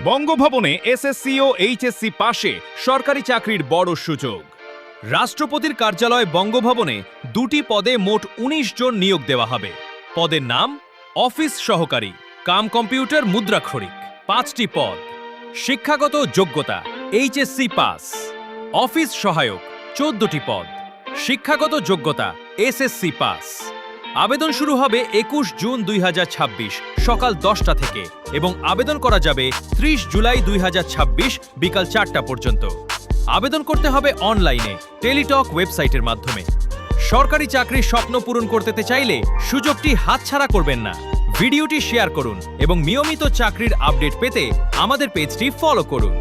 বঙ্গভবনে এসএসসি ও এইচএসসি পাশে সরকারি চাকরির বড় সুযোগ। রাষ্ট্রপতির কার্যালয় বঙ্গভবনে 2টি পদে মোট 19 জন নিয়োগ দেওয়া হবে। পদের নাম অফিস সহকারী কাম কম্পিউটার মুদ্রাক্ষরিক। 5টি পদ। শিক্ষাগত যোগ্যতা এইচএসসি পাস। অফিস সহায়ক 14টি পদ। শিক্ষাগত যোগ্যতা এসএসসি পাস। আবেদন শুরু হবে 21 জুন 2026 সকাল 10টা থেকে এবং আবেদন করা যাবে 30 জুলাই 2026 বিকাল 4টা পর্যন্ত। আবেদন করতে হবে অনলাইনে টেলিটক ওয়েবসাইটের মাধ্যমে। সরকারি চাকরির স্বপ্ন পূরণ করতে চাইলে সুযোগটি হাতছাড়া করবেন না। ভিডিওটি শেয়ার করুন এবং নিয়মিত চাকরির আপডেট পেতে আমাদের পেজটি ফলো করুন।